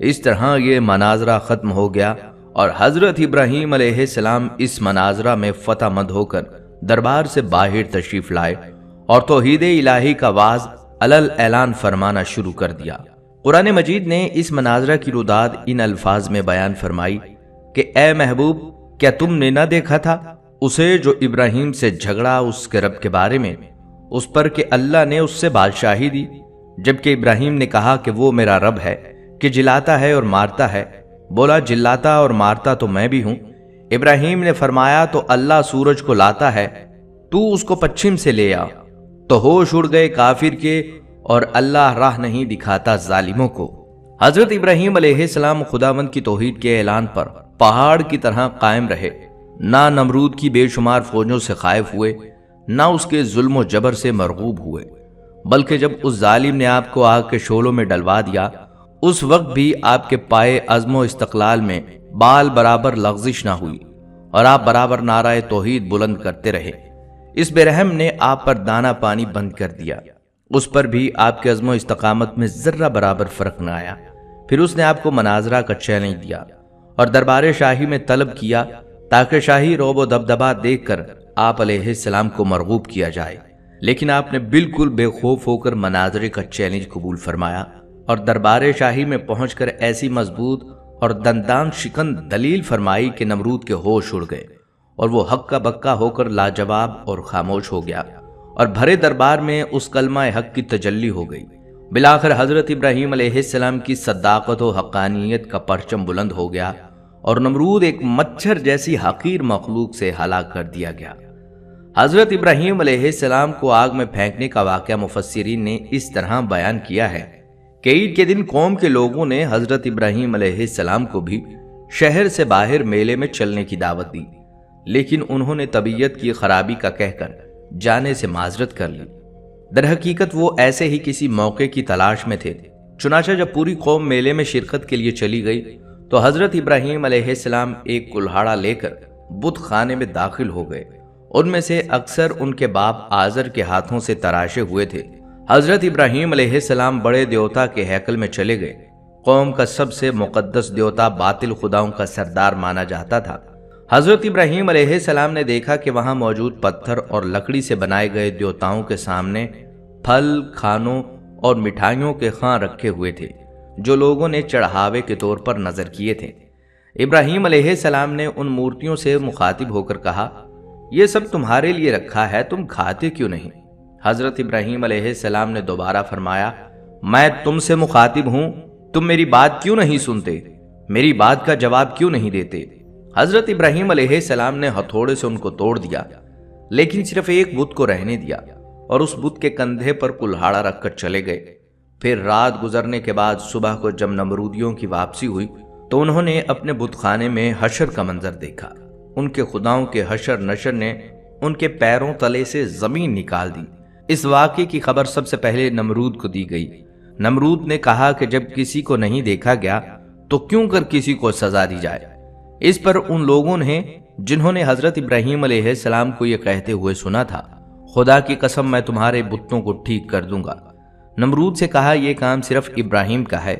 اس طرح یہ مناظرہ ختم ہو گیا اور حضرت ابراہیم علیہ السلام اس مناظرہ میں فتح مند ہو کر دربار سے باہر تشریف لائے اور توحید الہی کا واعظ علل اعلان فرمانا شروع کر دیا۔ قرآن مجید نے اس مناظرہ کی روداد ان الفاظ میں بیان فرمائی کہ اے محبوب، کیا تم نے نہ دیکھا تھا اسے جو ابراہیم سے جھگڑا اس کے رب کے بارے میں، اس پر کہ اللہ نے اس سے بادشاہی دی، جبکہ ابراہیم نے کہا کہ وہ میرا رب ہے کہ جلاتا ہے اور مارتا ہے۔ بولا جلاتا اور مارتا تو میں بھی ہوں۔ ابراہیم نے فرمایا تو اللہ سورج کو لاتا ہے، تو اس کو پچھم سے لے آ۔ تو ہوش اڑ گئے کافر کے، اور اللہ راہ نہیں دکھاتا ظالموں کو۔ حضرت ابراہیم علیہ السلام خداوند کی توحید کے اعلان پر پہاڑ کی طرح قائم رہے، نہ نمرود کی بے شمار فوجوں سے خائف ہوئے، نہ اس کے ظلم و جبر سے مرغوب ہوئے، بلکہ جب اس ظالم نے آپ کو آگ کے شعلوں میں ڈلوا دیا، اس وقت بھی آپ کے پائے عزم و استقلال میں بال برابر لغزش نہ ہوئی اور آپ برابر نعرہ توحید بلند کرتے رہے۔ اس بے رحم نے آپ پر دانا پانی بند کر دیا، اس پر بھی آپ کے عزم و استقامت میں ذرہ برابر فرق نہ آیا۔ پھر اس نے آپ کو مناظرہ کا چیلنج دیا اور دربار شاہی میں طلب کیا تاکہ شاہی روب و دبدبا دیکھ کر آپ علیہ السلام کو مرغوب کیا جائے، لیکن آپ نے بالکل بے خوف ہو کر مناظرے کا چیلنج قبول فرمایا اور دربار شاہی میں پہنچ کر ایسی مضبوط اور دندان شکن دلیل فرمائی کہ نمرود کے ہوش اڑ گئے اور وہ ہکا بکا ہو کر لاجواب اور خاموش ہو گیا اور بھرے دربار میں اس کلمہ حق کی تجلی ہو گئی۔ بالآخر حضرت ابراہیم علیہ السلام کی صداقت و حقانیت کا پرچم بلند ہو گیا اور نمرود ایک مچھر جیسی حقیر مخلوق سے ہلاک کر دیا گیا۔ حضرت ابراہیم علیہ السلام کو آگ میں پھینکنے کا واقعہ مفسرین نے اس طرح بیان کیا ہے کہ عید کے دن قوم کے لوگوں نے حضرت ابراہیم علیہ السلام کو بھی شہر سے باہر میلے میں چلنے کی دعوت دی، لیکن انہوں نے طبیعت کی خرابی کا کہہ کر جانے سے معذرت کر لی۔ در حقیقت وہ ایسے ہی کسی موقع کی تلاش میں تھے۔ چنانچہ جب پوری قوم میلے میں شرکت کے لیے چلی گئی تو حضرت ابراہیم علیہ السلام ایک کلہاڑا لے کر بت خانے میں داخل ہو گئے۔ ان میں سے اکثر ان کے باپ آزر کے ہاتھوں سے تراشے ہوئے تھے۔ حضرت ابراہیم علیہ السلام بڑے دیوتا کے ہیکل میں چلے گئے۔ قوم کا سب سے مقدس دیوتا باطل خداؤں کا سردار مانا جاتا تھا۔ حضرت ابراہیم علیہ السلام نے دیکھا کہ وہاں موجود پتھر اور لکڑی سے بنائے گئے دیوتاؤں کے سامنے پھل، کھانوں اور مٹھائیوں کے خاں رکھے ہوئے تھے جو لوگوں نے چڑھاوے کے طور پر نظر کیے تھے۔ ابراہیم علیہ السلام نے ان مورتیوں سے مخاطب ہو کر کہا، یہ سب تمہارے لیے رکھا ہے، تم کھاتے کیوں نہیں؟ حضرت ابراہیم علیہ السلام نے دوبارہ فرمایا، میں تم سے مخاطب ہوں، تم میری بات کیوں نہیں سنتے؟ میری بات کا جواب کیوں نہیں دیتے؟ حضرت ابراہیم علیہ السلام نے ہتھوڑے سے ان کو توڑ دیا، لیکن صرف ایک بت کو رہنے دیا اور اس بت کے کندھے پر کلہاڑا رکھ کر چلے گئے۔ پھر رات گزرنے کے بعد صبح کو جب نمرودیوں کی واپسی ہوئی تو انہوں نے اپنے بت خانے میں حشر کا منظر دیکھا۔ ان کے خداؤں کے حشر نشر نے ان کے پیروں تلے سے زمین نکال دی۔ اس واقعے کی خبر سب سے پہلے نمرود کو دی گئی۔ نمرود نے کہا کہ جب کسی کو نہیں دیکھا گیا تو کیوں کر کسی کو سزا دی جائے؟ اس پر ان لوگوں نے جنہوں نے حضرت ابراہیم علیہ السلام کو یہ کہتے ہوئے سنا تھا، خدا کی قسم میں تمہارے بتوں کو ٹھیک کر دوں گا۔ نمرود سے کہا، یہ کام صرف ابراہیم کا ہے۔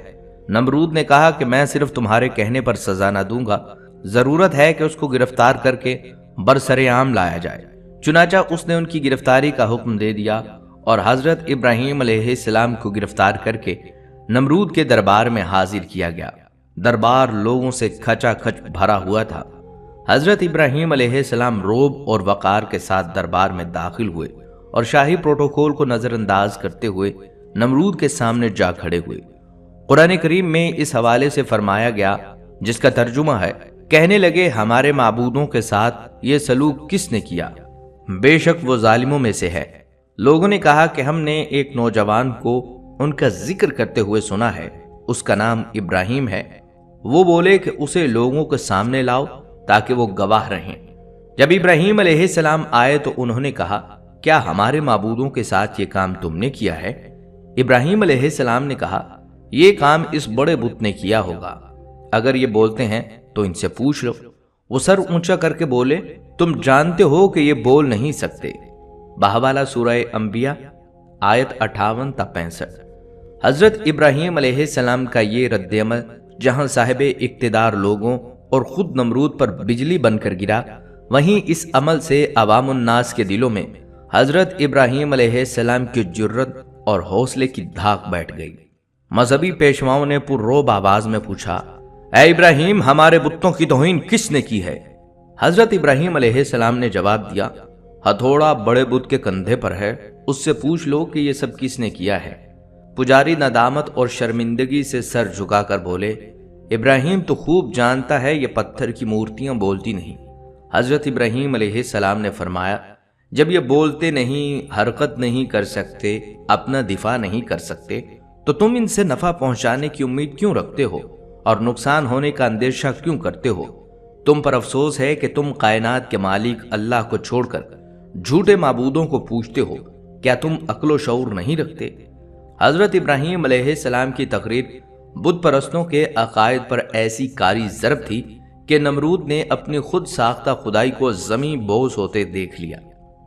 نمرود نے کہا کہ میں صرف تمہارے کہنے پر سزا نہ دوں گا، ضرورت ہے کہ اس کو گرفتار کر کے برسر عام لایا جائے۔ چنانچہ اس نے ان کی گرفتاری کا حکم دے دیا اور حضرت ابراہیم علیہ السلام کو گرفتار کر کے نمرود کے دربار میں حاضر کیا گیا۔ دربار لوگوں سے کھچا کھچ بھرا ہوا تھا۔ حضرت ابراہیم علیہ السلام روب اور وقار کے ساتھ دربار میں داخل ہوئے اور شاہی پروٹوکول کو نظر انداز کرتے ہوئے نمرود کے سامنے جا کھڑے ہوئے۔ قرآن کریم میں اس حوالے سے فرمایا گیا، جس کا ترجمہ ہے، کہنے لگے ہمارے معبودوں کے ساتھ یہ سلوک کس نے کیا؟ بے شک وہ ظالموں میں سے ہے۔ لوگوں نے کہا کہ ہم نے ایک نوجوان کو ان کا ذکر کرتے ہوئے سنا ہے، اس کا نام ابراہیم ہے۔ وہ بولے کہ اسے لوگوں کے سامنے لاؤ تاکہ وہ گواہ رہیں۔ جب ابراہیم علیہ السلام آئے تو انہوں نے کہا، کیا ہمارے معبودوں کے ساتھ یہ کام تم نے کیا ہے؟ ابراہیم علیہ السلام نے کہا، یہ کام اس بڑے بت نے کیا ہوگا، اگر یہ بولتے ہیں تو ان سے پوچھ لو۔ وہ سر اونچا کر کے بولے، تم جانتے ہو کہ یہ بول نہیں سکتے۔ بہوالا سورہ انبیاء آیت 58 تا 65۔ حضرت ابراہیم علیہ السلام کا یہ رد عمل جہاں صاحب اقتدار لوگوں اور خود نمرود پر بجلی بن کر گرا، وہیں اس عمل سے عوام الناس کے دلوں میں حضرت ابراہیم علیہ السلام کی جرت اور حوصلے کی دھاک بیٹھ گئی۔ مذہبی پیشواؤں نے پررعب آواز میں پوچھا، اے ابراہیم، ہمارے بتوں کی توہین کس نے کی ہے؟ حضرت ابراہیم علیہ السلام نے جواب دیا، ہتھوڑا بڑے بت کے کندھے پر ہے، اس سے پوچھ لو کہ یہ سب کس نے کیا ہے۔ پجاری ندامت اور شرمندگی سے سر جھکا کر بولے، ابراہیم تو خوب جانتا ہے یہ پتھر کی مورتیاں بولتی نہیں۔ حضرت ابراہیم علیہ السلام نے فرمایا، جب یہ بولتے نہیں، حرکت نہیں کر سکتے، اپنا دفاع نہیں کر سکتے، تو تم ان سے نفع پہنچانے کی امید کیوں رکھتے ہو اور نقصان ہونے کا اندیشہ کیوں کرتے ہو؟ تم پر افسوس ہے کہ تم کائنات کے مالک اللہ کو چھوڑ کر جھوٹے معبودوں کو پوجتے ہو۔ کیا تم عقل و شعور نہیں رکھتے؟ حضرت ابراہیم علیہ السلام کی تقریر بت پرستوں کے عقائد پر ایسی کاری ضرب تھی کہ نمرود نے اپنی خود ساختہ خدائی کو زمین بوس ہوتے دیکھ لیا۔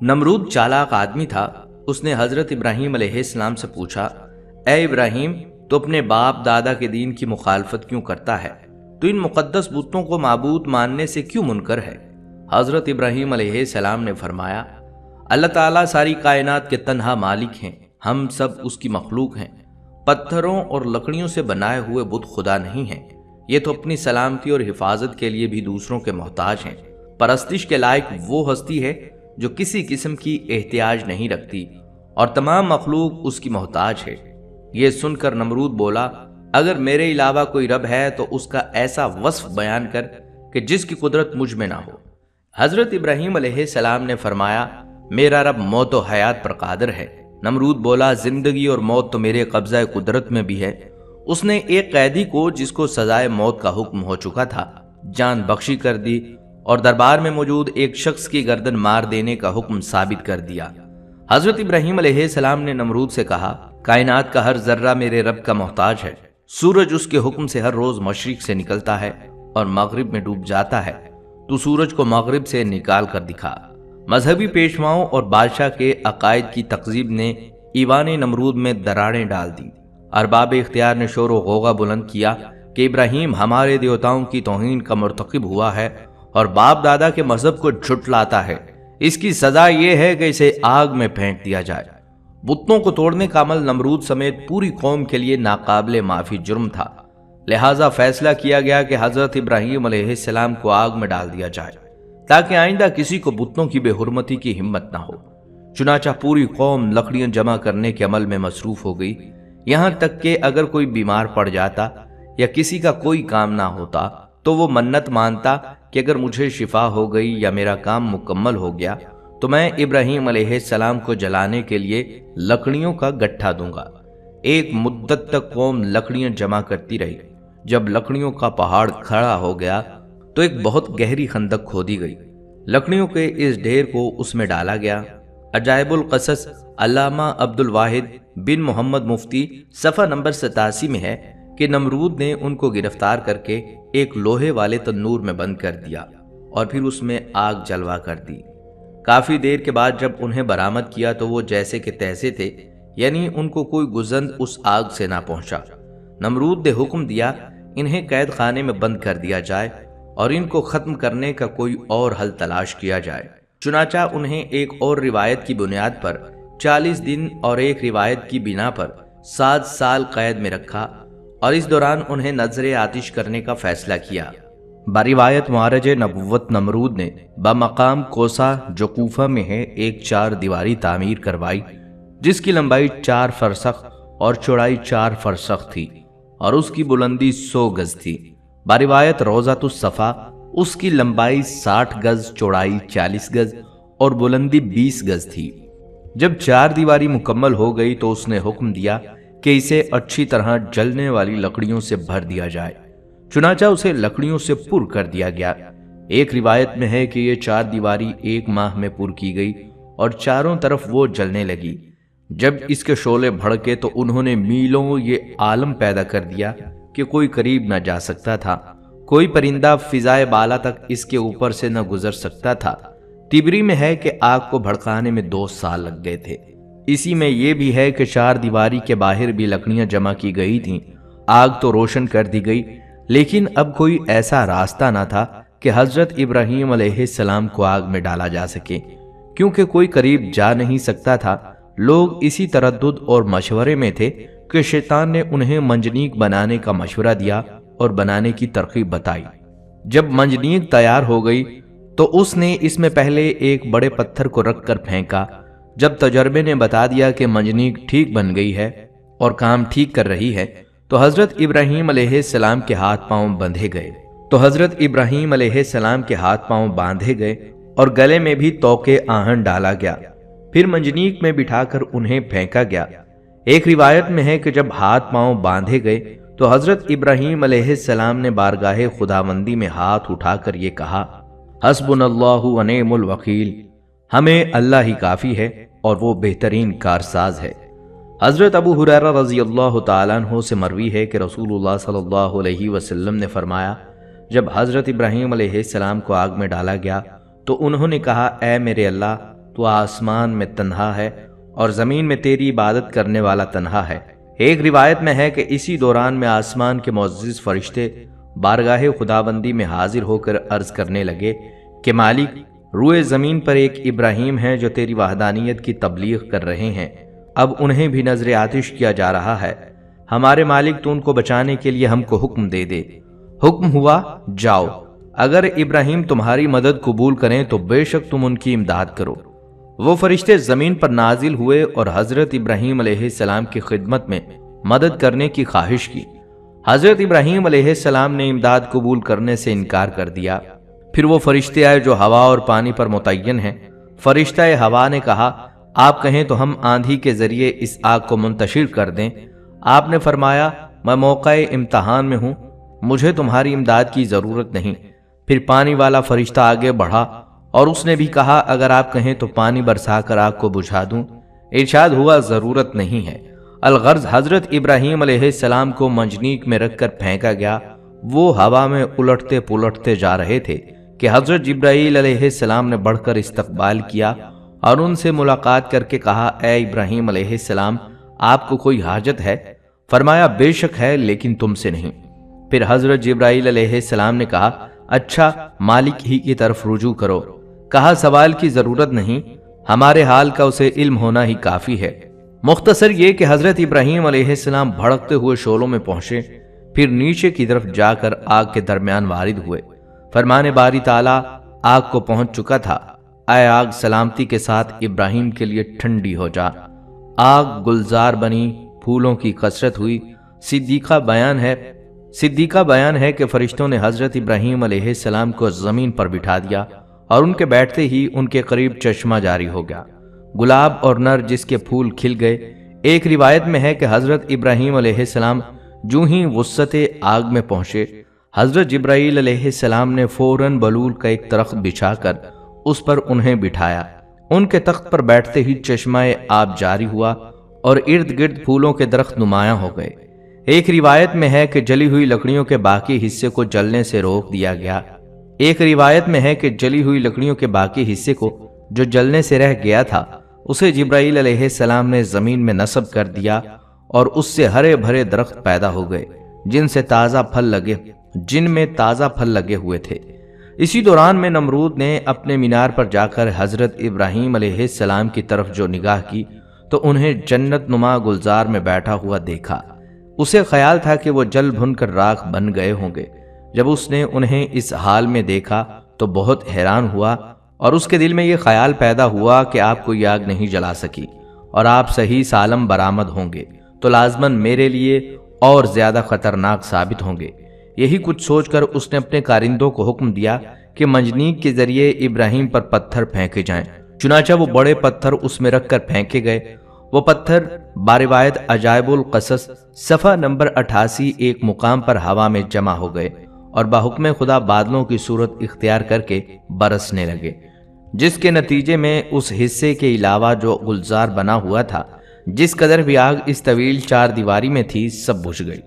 نمرود چالاک آدمی تھا، اس نے حضرت ابراہیم علیہ السلام سے پوچھا، اے ابراہیم، تو اپنے باپ دادا کے دین کی مخالفت کیوں کرتا ہے؟ تو ان مقدس بتوں کو معبود ماننے سے کیوں منکر ہے؟ حضرت ابراہیم علیہ السلام نے فرمایا، اللہ تعالیٰ ساری کائنات کے تنہا مالک ہیں، ہم سب اس کی مخلوق ہیں۔ پتھروں اور لکڑیوں سے بنائے ہوئے بت خدا نہیں ہیں، یہ تو اپنی سلامتی اور حفاظت کے لیے بھی دوسروں کے محتاج ہیں۔ پرستش کے لائق وہ ہستی ہے جو کسی قسم کی احتیاج نہیں رکھتی اور تمام مخلوق اس کی محتاج ہے۔ یہ سن کر نمرود بولا، اگر میرے علاوہ کوئی رب ہے تو اس کا ایسا وصف بیان کر کہ جس کی قدرت مجھ میں نہ ہو۔ حضرت ابراہیم علیہ السلام نے فرمایا، میرا رب موت و حیات پر قادر ہے۔ نمرود بولا، زندگی اور موت تو میرے قبضہ قدرت میں بھی ہے۔ اس نے ایک قیدی کو جس کو سزائے موت کا حکم ہو چکا تھا جان بخشی کر دی اور دربار میں موجود ایک شخص کی گردن مار دینے کا حکم ثابت کر دیا۔ حضرت ابراہیم علیہ السلام نے نمرود سے کہا، کائنات کا ہر ذرہ میرے رب کا محتاج ہے۔ سورج اس کے حکم سے ہر روز مشرق سے نکلتا ہے اور مغرب میں ڈوب جاتا ہے، تو سورج کو مغرب سے نکال کر دکھا۔ مذہبی پیشواؤں اور بادشاہ کے عقائد کی تکذیب نے ایوان نمرود میں دراڑیں ڈال دی۔ ارباب اختیار نے شور و غوغا بلند کیا کہ ابراہیم ہمارے دیوتاؤں کی توہین کا مرتکب ہوا ہے اور باپ دادا کے مذہب کو جھٹلاتا ہے۔ اس کی سزا یہ ہے کہ اسے آگ میں پھینک دیا جائے۔ بتوں کو توڑنے کا عمل نمرود سمیت پوری قوم کے لیے ناقابل معافی جرم تھا، لہٰذا فیصلہ کیا گیا کہ حضرت ابراہیم علیہ السلام کو آگ میں ڈال دیا جائے تاکہ آئندہ کسی کو بتوں کی بے حرمتی کی ہمت نہ ہو۔ چنانچہ پوری قوم لکڑیاں جمع کرنے کے عمل میں مصروف ہو گئی، یہاں تک کہ اگر کوئی بیمار پڑ جاتا یا کسی کا کوئی کام نہ ہوتا تو وہ منت مانتا کہ اگر مجھے شفا ہو گئی یا میرا کام مکمل ہو گیا تو میں ابراہیم علیہ السلام کو جلانے کے لیے لکڑیوں کا گٹھا دوں گا۔ ایک مدت تک قوم لکڑیاں جمع کرتی رہی۔ جب لکڑیوں کا پہاڑ کھڑا ہو گیا تو ایک بہت گہری خندق کھودی گئی، لکڑیوں کے اس ڈھیر کو اس میں ڈالا گیا۔ عجائب القصص علامہ عبد الواحد بن محمد مفتی صفحہ نمبر 87 میں ہے کہ نمرود نے ان کو گرفتار کر کے ایک لوہے والے تنور میں بند کر دیا اور پھر اس میں آگ جلوا کر دی۔ کافی دیر کے بعد جب انہیں برآمد کیا تو وہ جیسے کہ تیسے تھے، یعنی ان کو کوئی گزند اس آگ سے نہ پہنچا۔ نمرود نے حکم دیا انہیں قید خانے میں بند کر دیا جائے اور ان کو ختم کرنے کا کوئی اور حل تلاش کیا جائے۔ چنانچہ انہیں ایک اور روایت کی بنیاد پر 40 دن اور ایک روایت کی بنا پر 7 سال قید میں رکھا اور اس دوران انہیں نذر آتش کرنے کا فیصلہ کیا۔ بروایت معرج نبوت نمرود نے بمقام کوسا جو کوفہ میں ہے ایک 4 دیواری تعمیر کروائی جس کی لمبائی 4 فرسخ اور چوڑائی 4 فرسخ تھی اور اس کی بلندی 100 گز تھی۔ بروایت روضۃ الصفا اس کی لمبائی 60 گز، چوڑائی 40 گز اور بلندی 20 گز تھی۔ جب 4 دیواری مکمل ہو گئی تو اس نے حکم دیا کہ اسے اچھی طرح جلنے والی لکڑیوں سے بھر دیا جائے، چنانچہ اسے لکڑیوں سے پر کر دیا گیا۔ ایک روایت میں ہے کہ یہ 4 دیواری 1 ماہ میں پر کی گئی اور چاروں طرف وہ جلنے لگی۔ جب اس کے شعلے بھڑکے تو انہوں نے میلوں یہ عالم پیدا کر دیا کہ کوئی قریب نہ جا سکتا تھا، کوئی پرندہ فضائے بالا تک اس کے اوپر سے نہ گزر سکتا تھا۔ تبری میں ہے کہ آگ کو بھڑکانے میں 2 سال لگ گئے تھے۔ اسی میں یہ بھی ہے کہ 4 دیواری کے باہر بھی لکڑیاں جمع کی گئی تھیں۔ آگ تو روشن کر دی گئی لیکن اب کوئی ایسا راستہ نہ تھا کہ حضرت ابراہیم علیہ السلام کو آگ میں ڈالا جا سکے، کیونکہ کوئی قریب جا نہیں سکتا تھا۔ لوگ اسی تردد اور مشورے میں تھے کہ شیطان نے انہیں منجنیق بنانے کا مشورہ دیا اور بنانے کی ترغیب بتائی۔ جب منجنیق تیار ہو گئی تو اس نے اس میں پہلے ایک بڑے پتھر کو رکھ کر پھینکا۔ جب تجربے نے بتا دیا کہ منجنیق ٹھیک بن گئی ہے اور کام ٹھیک کر رہی ہے تو حضرت ابراہیم علیہ السلام کے ہاتھ پاؤں باندھے گئے اور گلے میں بھی توق آہن ڈالا گیا، پھر منجنیق میں بٹھا کر انہیں پھینکا گیا۔ ایک روایت میں ہے کہ جب ہاتھ پاؤں باندھے گئے تو حضرت ابراہیم علیہ السلام نے بارگاہ خداوندی میں ہاتھ اٹھا کر یہ کہا، حسبنا اللہ و نعم الوکیل، ہمیں اللہ ہی کافی ہے اور وہ بہترین کارساز ہے۔ حضرت ابو ہریرہ رضی اللہ تعالیٰ عنہ سے مروی ہے کہ رسول اللہ صلی اللہ علیہ وسلم نے فرمایا، جب حضرت ابراہیم علیہ السلام کو آگ میں ڈالا گیا تو انہوں نے کہا، اے میرے اللہ، تو آسمان میں تنہا ہے اور زمین میں تیری عبادت کرنے والا تنہا ہے۔ ایک روایت میں ہے کہ اسی دوران میں آسمان کے معزز فرشتے بارگاہ خداوندی میں حاضر ہو کر عرض کرنے لگے کہ مالک، روئے زمین پر ایک ابراہیم ہے جو تیری وحدانیت کی تبلیغ کر رہے ہیں، اب انہیں بھی نذر آتش کیا جا رہا ہے، ہمارے مالک تو ان کو بچانے کے لیے ہم کو حکم دے دے۔ حکم ہوا، جاؤ، اگر ابراہیم تمہاری مدد قبول کریں تو بے شک تم ان کی امداد کرو۔ وہ فرشتے زمین پر نازل ہوئے اور حضرت ابراہیم علیہ السلام کی خدمت میں مدد کرنے کی خواہش کی۔ حضرت ابراہیم علیہ السلام نے امداد قبول کرنے سے انکار کر دیا۔ پھر وہ فرشتے آئے جو ہوا اور پانی پر متعین ہیں۔ فرشتہ ہوا نے کہا، آپ کہیں تو ہم آندھی کے ذریعے اس آگ کو منتشر کر دیں۔ آپ نے فرمایا، میں موقع امتحان میں ہوں، مجھے تمہاری امداد کی ضرورت نہیں۔ پھر پانی والا فرشتہ آگے بڑھا اور اس نے بھی کہا، اگر آپ کہیں تو پانی برسا کر آگ کو بجھا دوں۔ ارشاد ہوا، ضرورت نہیں ہے۔ الغرض حضرت ابراہیم علیہ السلام کو منجنیق میں رکھ کر پھینکا گیا۔ وہ ہوا میں الٹتے پلٹتے جا رہے تھے کہ حضرت جبرائیل علیہ السلام نے بڑھ کر استقبال کیا اور ان سے ملاقات کر کے کہا، اے ابراہیم علیہ السلام، آپ کو کوئی حاجت ہے؟ فرمایا، بے شک ہے، لیکن تم سے نہیں۔ پھر حضرت جبرائیل علیہ السلام نے کہا، اچھا، مالک ہی کی طرف رجوع کرو۔ کہا، سوال کی ضرورت نہیں، ہمارے حال کا اسے علم ہونا ہی کافی ہے۔ مختصر یہ کہ حضرت ابراہیم علیہ السلام بھڑکتے ہوئے شعلوں میں پہنچے، پھر نیچے کی طرف جا کر آگ کے درمیان وارد ہوئے۔ فرمان باری تعالیٰ آگ کو پہنچ چکا تھا، اے آگ سلامتی کے ساتھ ابراہیم کے لیے ٹھنڈی ہو جا۔ آگ گلزار بنی، پھولوں کی کثرت ہوئی۔ صدیقہ بیان ہے کہ فرشتوں نے حضرت ابراہیم علیہ السلام کو زمین پر بٹھا دیا اور ان کے بیٹھتے ہی ان کے قریب چشمہ جاری ہو گیا، گلاب اور نرجس کے پھول کھل گئے۔ ایک روایت میں ہے کہ حضرت ابراہیم علیہ السلام جو ہی وسط آگ میں پہنچے، حضرت جبرائیل علیہ السلام نے فوراً بلول کا ایک درخت بچھا کر اس پر انہیں بٹھایا۔ ان کے تخت پر بیٹھتے ہی چشمہ آب جاری ہوا اور ارد گرد پھولوں کے درخت نمایاں ہو گئے۔ ایک روایت میں ہے کہ جلی ہوئی لکڑیوں کے باقی حصے کو جلنے سے روک دیا گیا۔ ایک روایت میں ہے کہ جلی ہوئی لکڑیوں کے باقی حصے کو جو جلنے سے رہ گیا تھا اسے جبرائیل علیہ السلام نے زمین میں نصب کر دیا اور اس سے ہرے بھرے درخت پیدا ہو گئے جن میں تازہ پھل لگے ہوئے تھے۔ اسی دوران میں نمرود نے اپنے مینار پر جا کر حضرت ابراہیم علیہ السلام کی طرف جو نگاہ کی تو انہیں جنت نما گلزار میں بیٹھا ہوا دیکھا۔ اسے خیال تھا کہ وہ جل بھن کر راکھ بن گئے ہوں گے۔ جب اس نے انہیں اس حال میں دیکھا تو بہت حیران ہوا اور اس کے دل میں یہ خیال پیدا ہوا کہ آپ کو یہ آگ نہیں جلا سکی اور آپ صحیح سالم برآمد ہوں گے تو لازماً میرے لیے اور زیادہ خطرناک ثابت ہوں گے۔ یہی کچھ سوچ کر اس نے اپنے کارندوں کو حکم دیا کہ منجنیق کے ذریعے ابراہیم پر پتھر پھینکے جائیں۔ چنانچہ وہ بڑے پتھر اس میں رکھ کر پھینکے گئے۔ وہ پتھر باروایت عجائب القصص صفحہ نمبر 88 ایک مقام پر ہوا میں جمع ہو گئے اور بحکم خدا بادلوں کی صورت اختیار کر کے برسنے لگے، جس کے نتیجے میں اس حصے کے علاوہ جو گلزار بنا ہوا تھا، جس قدر بھی آگ اس طویل چار دیواری میں تھی، سب بجھ گئی۔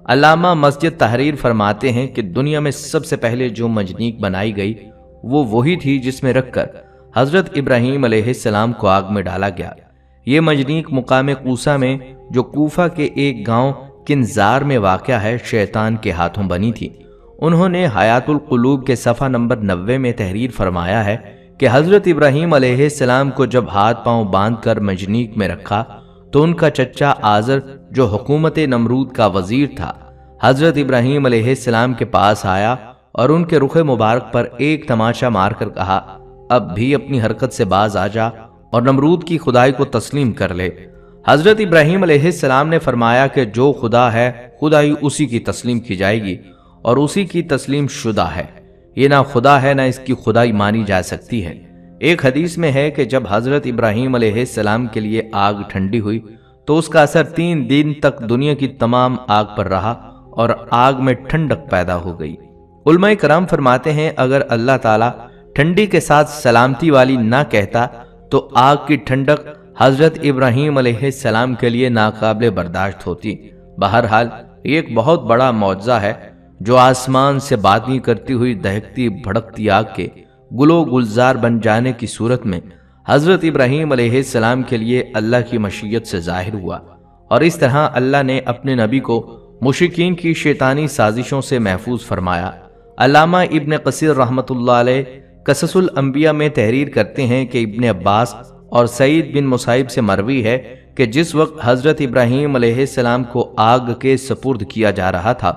علامہ مسجد تحریر فرماتے ہیں کہ دنیا میں سب سے پہلے جو منجنیق بنائی گئی وہ وہی تھی جس میں رکھ کر حضرت ابراہیم علیہ السلام کو آگ میں ڈالا گیا۔ یہ منجنیق مقام کوسہ میں جو کوفہ کے ایک گاؤں کنزار میں واقع ہے، شیطان کے ہاتھوں بنی تھی۔ انہوں نے حیات القلوب کے صفحہ نمبر 90 میں تحریر فرمایا ہے کہ حضرت ابراہیم علیہ السلام کو جب ہاتھ پاؤں باندھ کر منجنیق میں رکھا تو ان کا چچا آزر جو حکومت نمرود کا وزیر تھا، حضرت ابراہیم علیہ السلام کے پاس آیا اور ان کے رخ مبارک پر ایک تماشا مار کر کہا، اب بھی اپنی حرکت سے باز آ جا اور نمرود کی خدائی کو تسلیم کر لے۔ حضرت ابراہیم علیہ السلام نے فرمایا کہ جو خدا ہے خدائی اسی کی تسلیم کی جائے گی اور اسی کی تسلیم شدہ ہے، یہ نہ خدا ہے نہ اس کی خدائی مانی جا سکتی ہے۔ ایک حدیث میں ہے کہ جب حضرت ابراہیم علیہ السلام کے لیے آگ ٹھنڈی ہوئی تو اس کا اثر 3 دن تک دنیا کی تمام آگ پر رہا اور آگ میں ٹھنڈک پیدا ہو گئی۔ علماء کرام فرماتے ہیں اگر اللہ تعالیٰ ٹھنڈی کے ساتھ سلامتی والی نہ کہتا تو آگ کی ٹھنڈک حضرت ابراہیم علیہ السلام کے لیے ناقابل برداشت ہوتی۔ بہرحال یہ ایک بہت بڑا معجزہ ہے جو آسمان سے باتیں کرتی ہوئی دہکتی بھڑکتی آگ کے گلو گلزار بن جانے کی صورت میں حضرت ابراہیم علیہ السلام کے لیے اللہ کی مشیت سے ظاہر ہوا، اور اس طرح اللہ نے اپنے نبی کو مشرکین کی شیطانی سازشوں سے محفوظ فرمایا۔ علامہ ابن کثیر رحمۃ اللہ علیہ قصص الانبیاء میں تحریر کرتے ہیں کہ ابن عباس اور سعید بن مصعب سے مروی ہے کہ جس وقت حضرت ابراہیم علیہ السلام کو آگ کے سپرد کیا جا رہا تھا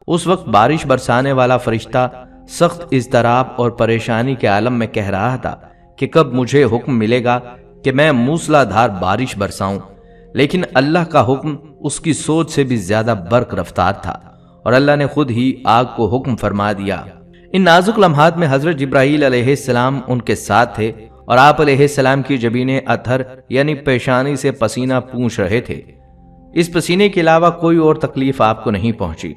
اس وقت بارش برسانے والا فرشتہ سخت اضطراب اور پریشانی کے عالم میں کہہ رہا تھا کہ کب مجھے حکم ملے گا کہ میں موسلا دھار بارش برساؤں، لیکن اللہ کا حکم اس کی سوچ سے بھی زیادہ برق رفتار تھا اور اللہ نے خود ہی آگ کو حکم فرما دیا۔ ان نازک لمحات میں حضرت جبرائیل علیہ السلام ان کے ساتھ تھے اور آپ علیہ السلام کی جبینیں اطہر یعنی پیشانی سے پسینہ پونچھ رہے تھے۔ اس پسینے کے علاوہ کوئی اور تکلیف آپ کو نہیں پہنچی۔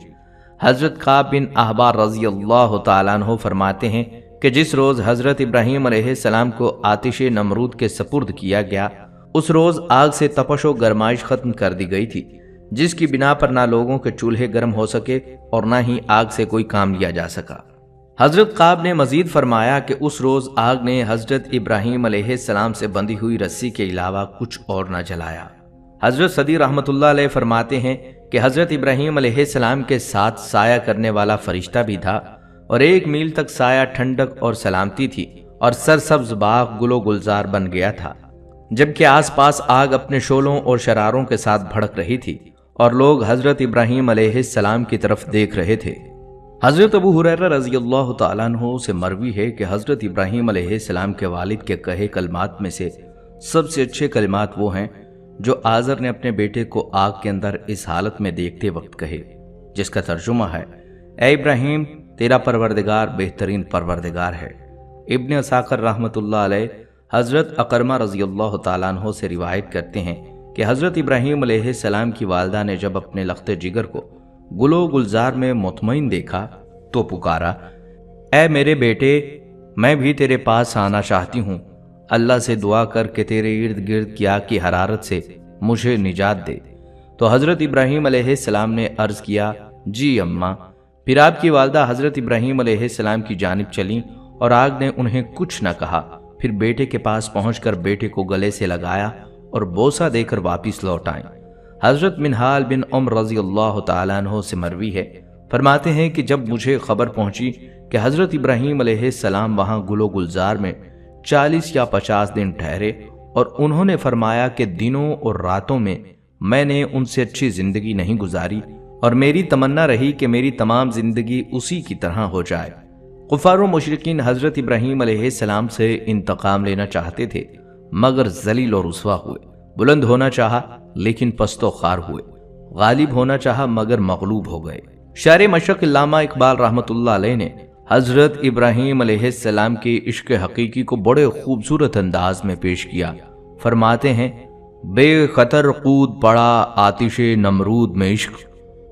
حضرت کعب بن احبار رضی اللہ تعالیٰ عنہ فرماتے ہیں کہ جس روز حضرت ابراہیم علیہ السلام کو آتش نمرود کے سپرد کیا گیا اس روز آگ سے تپش و گرمائش ختم کر دی گئی تھی، جس کی بنا پر نہ لوگوں کے چولہے گرم ہو سکے اور نہ ہی آگ سے کوئی کام لیا جا سکا۔ حضرت کعب نے مزید فرمایا کہ اس روز آگ نے حضرت ابراہیم علیہ السلام سے بندھی ہوئی رسی کے علاوہ کچھ اور نہ جلایا۔ حضرت صدی رحمۃ اللہ علیہ فرماتے ہیں کہ حضرت ابراہیم علیہ السلام کے ساتھ سایہ کرنے والا فرشتہ بھی تھا اور 1 میل تک سایہ ٹھنڈک اور سلامتی تھی اور سرسبز باغ گل و گلزار بن گیا تھا، جبکہ آس پاس آگ اپنے شعلوں اور شراروں کے ساتھ بھڑک رہی تھی اور لوگ حضرت ابراہیم علیہ السلام کی طرف دیکھ رہے تھے۔ حضرت ابو ہریرہ رضی اللہ تعالیٰ عنہ سے مروی ہے کہ حضرت ابراہیم علیہ السلام کے والد کے کہے کلمات میں سے سب سے اچھے کلمات وہ ہیں جو آزر نے اپنے بیٹے کو آگ کے اندر اس حالت میں دیکھتے وقت کہے، جس کا ترجمہ ہے، اے ابراہیم تیرا پروردگار بہترین پروردگار ہے۔ ابن اساکر رحمۃ اللہ علیہ حضرت اقرمہ رضی اللہ تعالیٰ عنہ سے روایت کرتے ہیں کہ حضرت ابراہیم علیہ السلام کی والدہ نے جب اپنے لخت جگر کو گلو گلزار میں مطمئن دیکھا تو پکارا، اے میرے بیٹے میں بھی تیرے پاس آنا چاہتی ہوں، اللہ سے دعا کر کے تیرے ارد گرد کی آگ کی حرارت سے مجھے نجات دے۔ تو حضرت ابراہیم علیہ السلام نے عرض کیا، جی اماں۔ پھر آپ کی والدہ حضرت ابراہیم علیہ السلام کی جانب چلیں اور آگ نے انہیں کچھ نہ کہا، پھر بیٹے کے پاس پہنچ کر بیٹے کو گلے سے لگایا اور بوسہ دے کر واپس لوٹ آئیں۔ حضرت منہال بن عمر رضی اللہ تعالیٰ عنہ سے مروی ہے، فرماتے ہیں کہ جب مجھے خبر پہنچی کہ حضرت ابراہیم علیہ السلام وہاں گل و گلزار میں 40 یا 50 دن ٹھہرے اور انہوں نے فرمایا کہ دنوں اور راتوں میں نے ان سے اچھی زندگی نہیں گزاری اور میری تمنا رہی کہ میری تمام زندگی اسی کی طرح ہو جائے۔ کفار و مشرکین حضرت ابراہیم علیہ السلام سے انتقام لینا چاہتے تھے مگر ذلیل و رسوا ہوئے، بلند ہونا چاہا لیکن پست و خوار ہوئے، غالب ہونا چاہا مگر مغلوب ہو گئے۔ شاعر مشرق علامہ اقبال رحمۃ اللہ علیہ نے حضرت ابراہیم علیہ السلام کی عشق حقیقی کو بڑے خوبصورت انداز میں پیش کیا۔ فرماتے ہیں، بے خطر قود پڑا آتش نمرود میں عشق،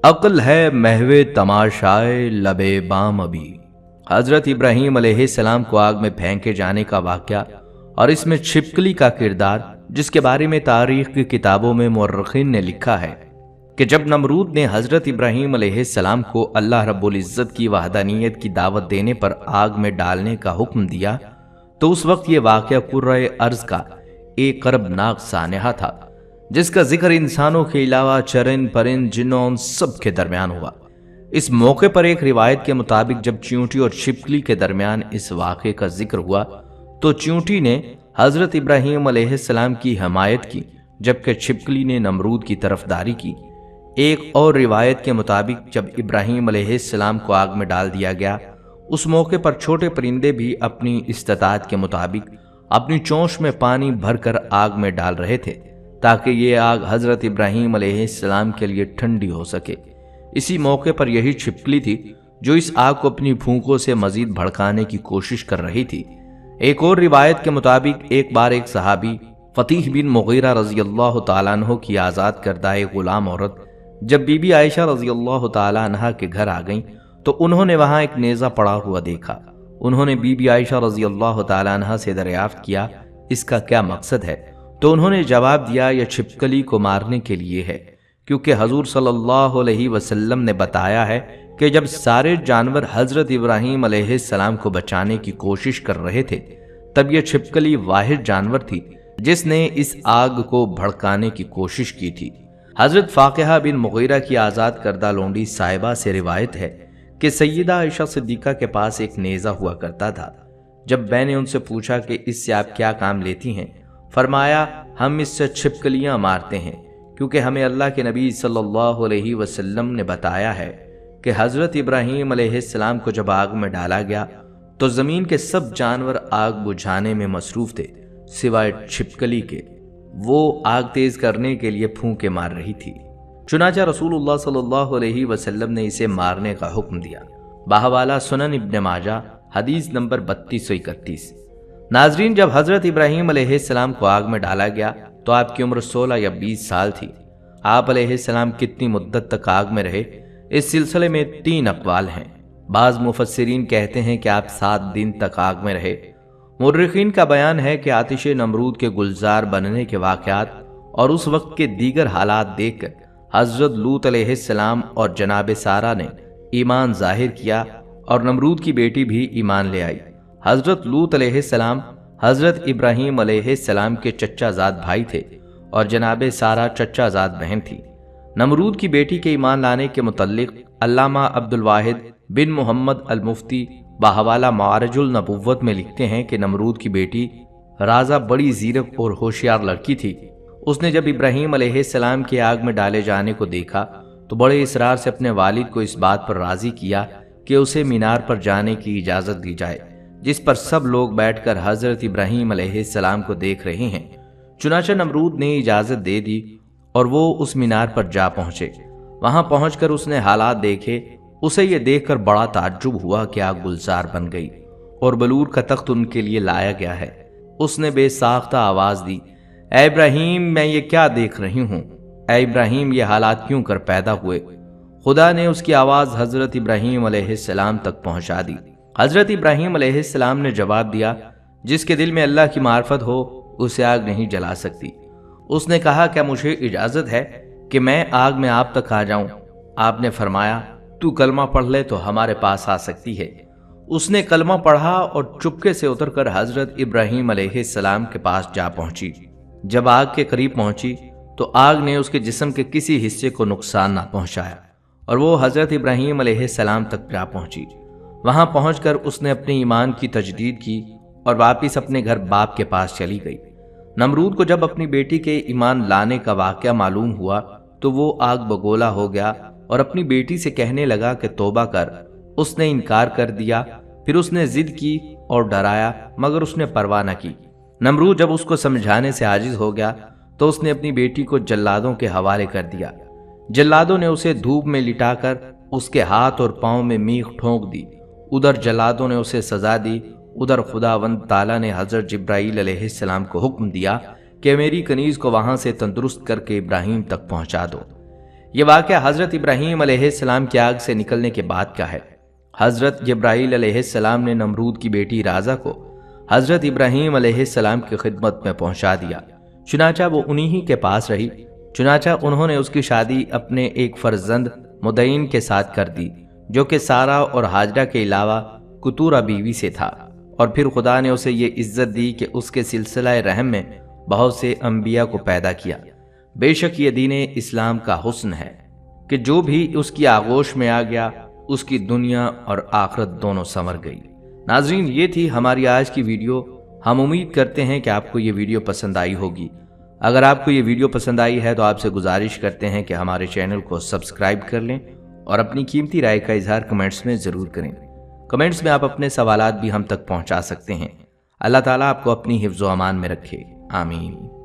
عقل ہے محو تماشائے لبے بام ابھی۔ حضرت ابراہیم علیہ السلام کو آگ میں پھینکے جانے کا واقعہ اور اس میں چھپکلی کا کردار، جس کے بارے میں تاریخ کی کتابوں میں مورخین نے لکھا ہے کہ جب نمرود نے حضرت ابراہیم علیہ السلام کو اللہ رب العزت کی وحدانیت کی دعوت دینے پر آگ میں ڈالنے کا حکم دیا تو اس وقت یہ واقعہ کرۂ ارض کا ایک کربناک سانحہ تھا۔ جس کا ذکر انسانوں کے علاوہ چرند پرند جنوں سب کے درمیان ہوا۔ اس موقع پر ایک روایت کے مطابق جب چیونٹی اور چھپکلی کے درمیان اس واقعے کا ذکر ہوا تو چیونٹی نے حضرت ابراہیم علیہ السلام کی حمایت کی، جبکہ چھپکلی نے نمرود کی طرفداری کی۔ ایک اور روایت کے مطابق جب ابراہیم علیہ السلام کو آگ میں ڈال دیا گیا، اس موقع پر چھوٹے پرندے بھی اپنی استطاعت کے مطابق اپنی چونچ میں پانی بھر کر آگ میں ڈال رہے تھے تاکہ یہ آگ حضرت ابراہیم علیہ السلام کے لیے ٹھنڈی ہو سکے۔ اسی موقع پر یہی چھپکلی تھی جو اس آگ کو اپنی پھونکوں سے مزید بھڑکانے کی کوشش کر رہی تھی۔ ایک اور روایت کے مطابق ایک بار ایک صحابی فتیح بن مغیرہ رضی اللہ تعالیٰ عنہ کی آزاد کردہ ایک غلام عورت جب بی بی عائشہ رضی اللہ تعالیٰ عنہ کے گھر آ گئیں تو انہوں نے وہاں ایک نیزہ پڑا ہوا دیکھا۔ انہوں نے بی بی عائشہ رضی اللہ تعالیٰ عنہ سے دریافت کیا اس کا کیا مقصد ہے، تو انہوں نے جواب دیا یہ چھپکلی کو مارنے کے لیے ہے، کیونکہ حضور صلی اللہ علیہ وسلم نے بتایا ہے کہ جب سارے جانور حضرت ابراہیم علیہ السلام کو بچانے کی کوشش کر رہے تھے تب یہ چھپکلی واحد جانور تھی جس نے اس آگ کو بھڑکانے کی کوشش کی تھی۔ حضرت فاقہ بن مغیرہ کی آزاد کردہ لونڈی صاحبہ سے روایت ہے کہ سیدہ عائشہ صدیقہ کے پاس ایک نیزہ ہوا کرتا تھا۔ جب میں نے ان سے پوچھا کہ اس سے آپ کیا کام لیتی ہیں، فرمایا ہم اس سے چھپکلیاں مارتے ہیں، کیونکہ ہمیں اللہ کے نبی صلی اللہ علیہ وسلم نے بتایا ہے کہ حضرت ابراہیم علیہ السلام کو جب آگ میں ڈالا گیا تو زمین کے سب جانور آگ بجھانے میں مصروف تھے سوائے چھپکلی کے، وہ آگ تیز کرنے کے لیے پھونکے مار رہی تھی۔ چنانچہ رسول اللہ صلی اللہ علیہ وسلم نے اسے مارنے کا حکم دیا۔ بحوالہ سنن ابن ماجہ حدیث نمبر 3231۔ ناظرین، جب حضرت ابراہیم علیہ السلام کو آگ میں ڈالا گیا تو آپ کی عمر 16 یا 20 سال تھی۔ آپ علیہ السلام کتنی مدت تک آگ میں رہے، اس سلسلے میں 3 اقوال ہیں۔ بعض مفسرین کہتے ہیں کہ آپ 7 دن تک آگ میں رہے۔ مورخین کا بیان ہے کہ آتش نمرود کے گلزار بننے کے واقعات اور اس وقت کے دیگر حالات دیکھ کر حضرت لوط علیہ السلام اور جناب سارہ نے ایمان ظاہر کیا اور نمرود کی بیٹی بھی ایمان لے آئی۔ حضرت لوط علیہ السلام حضرت ابراہیم علیہ السلام کے چچا زاد بھائی تھے اور جناب سارہ چچا زاد بہن تھی۔ نمرود کی بیٹی کے ایمان لانے کے متعلق علامہ عبد الواحد بن محمد المفتی بحوالہ معارج النبوت میں لکھتے ہیں کہ نمرود کی بیٹی رازہ بڑی زیرک اور ہوشیار لڑکی تھی۔ اس نے جب ابراہیم علیہ السلام کے آگ میں ڈالے جانے کو دیکھا تو بڑے اصرار سے اپنے والد کو اس بات پر راضی کیا کہ اسے مینار پر جانے کی اجازت دی جائے، جس پر سب لوگ بیٹھ کر حضرت ابراہیم علیہ السلام کو دیکھ رہے ہیں۔ چنانچہ نمرود نے اجازت دے دی اور وہ اس مینار پر جا پہنچے۔ وہاں پہنچ کر اس نے حالات دیکھے۔ اسے یہ دیکھ کر بڑا تعجب ہوا کہ آگ گلزار بن گئی اور بلور کا تخت ان کے لیے لایا گیا ہے۔ اس نے بے ساختہ آواز دی، اے ابراہیم، میں یہ کیا دیکھ رہی ہوں؟ اے ابراہیم، یہ حالات کیوں کر پیدا ہوئے؟ خدا نے اس کی آواز حضرت ابراہیم علیہ السلام تک پہنچا دی۔ حضرت ابراہیم علیہ السلام نے جواب دیا، جس کے دل میں اللہ کی معرفت ہو اسے آگ نہیں جلا سکتی۔ اس نے کہا، کیا مجھے اجازت ہے کہ میں آگ میں آپ تک آ جاؤں؟ آپ نے فرمایا، تو کلمہ پڑھ لے تو ہمارے پاس آ سکتی ہے۔ اس نے کلمہ پڑھا اور چپکے سے اتر کر حضرت ابراہیم علیہ السلام کے پاس جا پہنچی۔ جب آگ کے قریب پہنچی تو آگ نے اس کے جسم کے کسی حصے کو نقصان نہ پہنچایا اور وہ حضرت ابراہیم علیہ السلام تک جا پہنچی۔ وہاں پہنچ کر اس نے اپنے ایمان کی تجدید کی اور واپس اپنے گھر باپ کے پاس چلی گئی۔ نمرود کو جب اپنی بیٹی کے ایمان لانے کا واقعہ معلوم ہوا تو وہ آگ بگولا ہو گیا اور اپنی بیٹی سے کہنے لگا کہ توبہ کر۔ اس نے انکار کر دیا۔ پھر اس نے ضد کی اور ڈرایا، مگر اس نے پرواہ نہ کی۔ نمرود جب اس کو سمجھانے سے عاجز ہو گیا تو اس نے اپنی بیٹی کو جلادوں کے حوالے کر دیا۔ جلادوں نے اسے دھوپ میں لٹا کر اس کے ہاتھ اور پاؤں میں میخ ٹھونک دی۔ ادھر جلادوں نے اسے سزا دی، ادھر خداوند تعالیٰ نے حضرت جبرائیل علیہ السلام کو حکم دیا کہ میری کنیز کو وہاں سے تندرست کر کے ابراہیم تک پہنچا دو۔ یہ واقعہ حضرت ابراہیم علیہ السلام کی آگ سے نکلنے کے بعد کا ہے۔ حضرت جبرائیل علیہ السلام نے نمرود کی بیٹی رازہ کو حضرت ابراہیم علیہ السلام کی خدمت میں پہنچا دیا۔ چنانچہ وہ انہی کے پاس رہی۔ چنانچہ انہوں نے اس کی شادی اپنے ایک فرزند مدین کے ساتھ کر دی، جو کہ سارہ اور ہاجرہ کے علاوہ کتورہ بیوی سے تھا، اور پھر خدا نے اسے یہ عزت دی کہ اس کے سلسلہ رحم میں بہت سے انبیاء کو پیدا کیا۔ بے شک یہ دین اسلام کا حسن ہے کہ جو بھی اس کی آغوش میں آ گیا اس کی دنیا اور آخرت دونوں سنور گئی۔ ناظرین، یہ تھی ہماری آج کی ویڈیو۔ ہم امید کرتے ہیں کہ آپ کو یہ ویڈیو پسند آئی ہوگی۔ اگر آپ کو یہ ویڈیو پسند آئی ہے تو آپ سے گزارش کرتے ہیں کہ ہمارے چینل کو سبسکرائب کر لیں اور اپنی قیمتی رائے کا اظہار کمنٹس میں ضرور کریں۔ کمنٹس میں آپ اپنے سوالات بھی ہم تک پہنچا سکتے ہیں۔ اللہ تعالیٰ آپ کو اپنی حفظ و امان میں رکھے، آمین۔